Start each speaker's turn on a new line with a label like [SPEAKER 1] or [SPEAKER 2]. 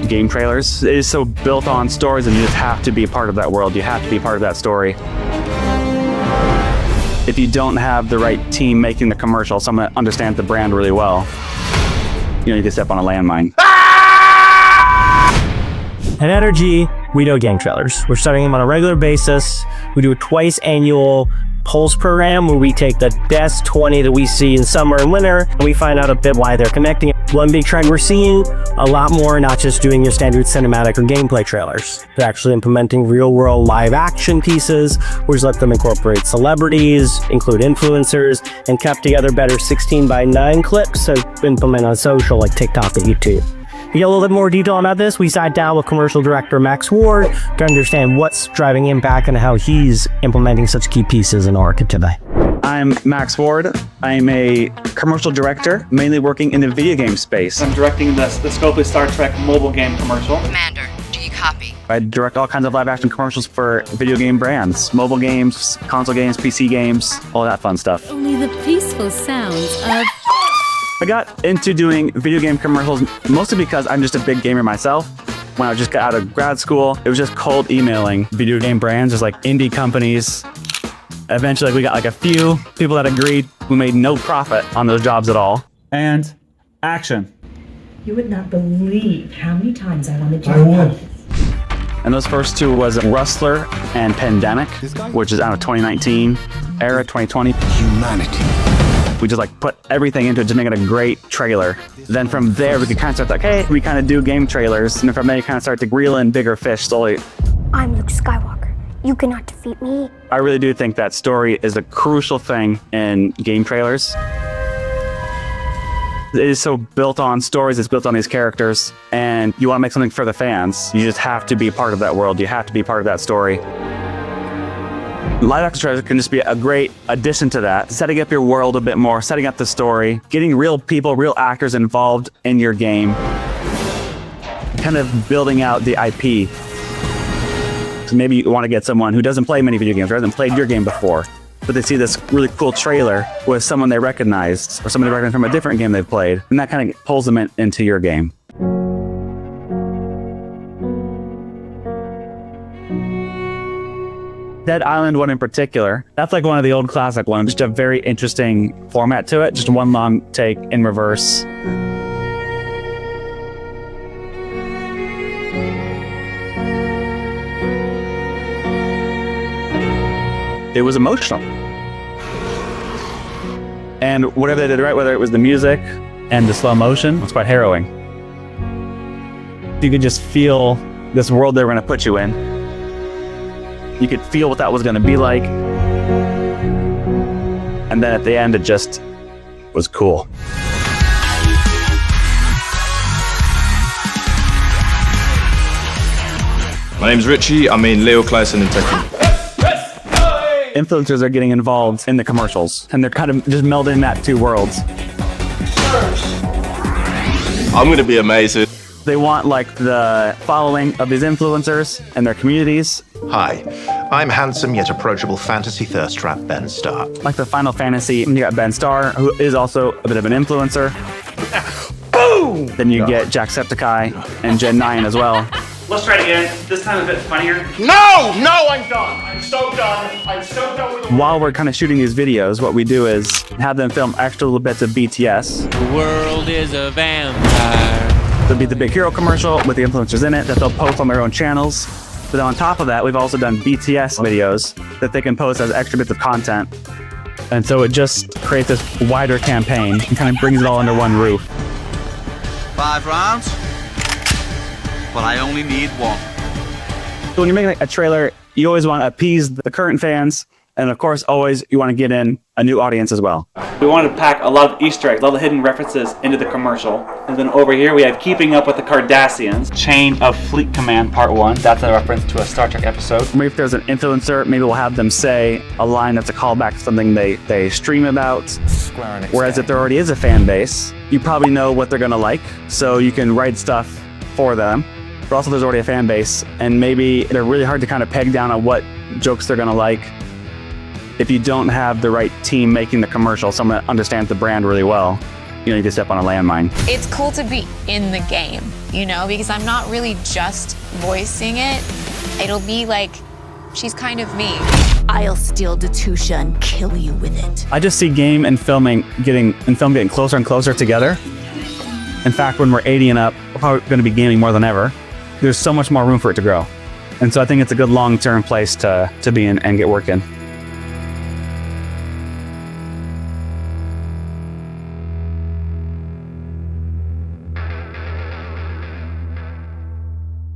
[SPEAKER 1] game trailers. It is so built on stories, and you just have to be part of that world. You have to be part of that story. If you don't have the right team making the commercial, someone that understands the brand really well, you can step on a landmine.
[SPEAKER 2] At Energy, we do game trailers. We're starting them on a regular basis. We do a twice annual Pulse program where we take the best 20 that we see in summer and winter, and we find out a bit why they're connecting. One big trend we're seeing, a lot more not just doing your standard cinematic or gameplay trailers. They're actually implementing real-world live-action pieces, which let them incorporate celebrities, include influencers, and kept together better 16:9 clips to implement on social like TikTok and YouTube. To get a little bit more detail about this, we sat down with commercial director Max Ward to understand what's driving impact and how he's implementing such key pieces in Orca today.
[SPEAKER 1] I'm Max Ward. I'm a commercial director, mainly working in the video game space. I'm directing the Scopely Star Trek mobile game commercial.
[SPEAKER 3] Commander, do you copy?
[SPEAKER 1] I direct all kinds of live action commercials for video game brands, mobile games, console games, PC games, all that fun stuff.
[SPEAKER 4] Only the peaceful sounds of...
[SPEAKER 1] I got into doing video game commercials mostly because I'm just a big gamer myself. When I just got out of grad school, it was just cold emailing video game brands, just like indie companies. Eventually, we got like a few people that agreed who made no profit on those jobs at all. And action.
[SPEAKER 5] You would not believe how many times I wanted to.
[SPEAKER 6] I would.
[SPEAKER 1] And those first two was Rustler and Pandemic, which is out of 2019 era, 2020.
[SPEAKER 6] Humanity.
[SPEAKER 1] We just like put everything into it to make it a great trailer. Then from there, we could kind of start like, hey, we kind of do game trailers. And from there, you kind of start to reel in bigger fish slowly.
[SPEAKER 7] I'm Luke Skywalker. You cannot defeat me.
[SPEAKER 1] I really do think that story is a crucial thing in game trailers. It is so built on stories, it's built on these characters, and you want to make something for the fans. You just have to be part of that world. You have to be part of that story. Live action trailers can just be a great addition to that, setting up your world a bit more, setting up the story, getting real people, real actors involved in your game, kind of building out the IP. So maybe you want to get someone who doesn't play many video games, or hasn't played your game before, but they see this really cool trailer with someone they recognized, or someone they recognized from a different game they've played, and that kind of pulls them into your game. Dead Island one in particular, that's like one of the old classic ones, just a very interesting format to it, just one long take in reverse. It was emotional. And whatever they did right, whether it was the music and the slow motion, it was quite harrowing. You could just feel this world they were going to put you in. You could feel what that was going to be like. And then at the end, it just was cool.
[SPEAKER 8] My name's Richie. I mean Leo Clausen in Tekken.
[SPEAKER 1] Influencers are getting involved in the commercials, and they're kind of just melding that two worlds.
[SPEAKER 8] I'm going to be amazing.
[SPEAKER 1] They want like the following of these influencers and their communities.
[SPEAKER 9] Hi, I'm handsome yet approachable fantasy thirst trap Ben Starr.
[SPEAKER 1] Like the Final Fantasy, you got Ben Starr, who is also a bit of an influencer.
[SPEAKER 9] Boom!
[SPEAKER 1] Then you get Jacksepticeye and Gen 9 as well. Let's try it again. This time a bit funnier.
[SPEAKER 9] No, I'm done. I'm so done with
[SPEAKER 1] While we're kind of shooting these videos, what we do is have them film extra little bits of BTS.
[SPEAKER 10] The world is a vampire.
[SPEAKER 1] There'll be the Big Hero commercial with the influencers in it that they'll post on their own channels. But on top of that, we've also done BTS videos that they can post as extra bits of content. And so it just creates this wider campaign and kind of brings it all under one roof.
[SPEAKER 11] 5 rounds, but I only need 1.
[SPEAKER 1] So when you're making a trailer, you always want to appease the current fans. And of course, always you want to get in a new audience as well. We wanted to pack a lot of Easter eggs, a lot of hidden references into the commercial. And then over here we have Keeping Up with the Cardassians, Chain of Fleet Command Part 1. That's a reference to a Star Trek episode. Maybe if there's an influencer, maybe we'll have them say a line that's a callback to something they stream about. Whereas if there already is a fan base, you probably know what they're going to like, so you can write stuff for them. But also there's already a fan base, and maybe they're really hard to kind of peg down on what jokes they're going to like. If you don't have the right team making the commercial, someone that understands the brand really well, you could step on a landmine.
[SPEAKER 3] It's cool to be in the game, you know, because I'm not really just voicing it. It'll be like, she's kind of me.
[SPEAKER 6] I'll steal Datusha and kill you with it.
[SPEAKER 1] I just see game and film getting closer and closer together. In fact, when we're 80 and up, we're probably going to be gaming more than ever. There's so much more room for it to grow. And so I think it's a good long-term place to be in and get work in.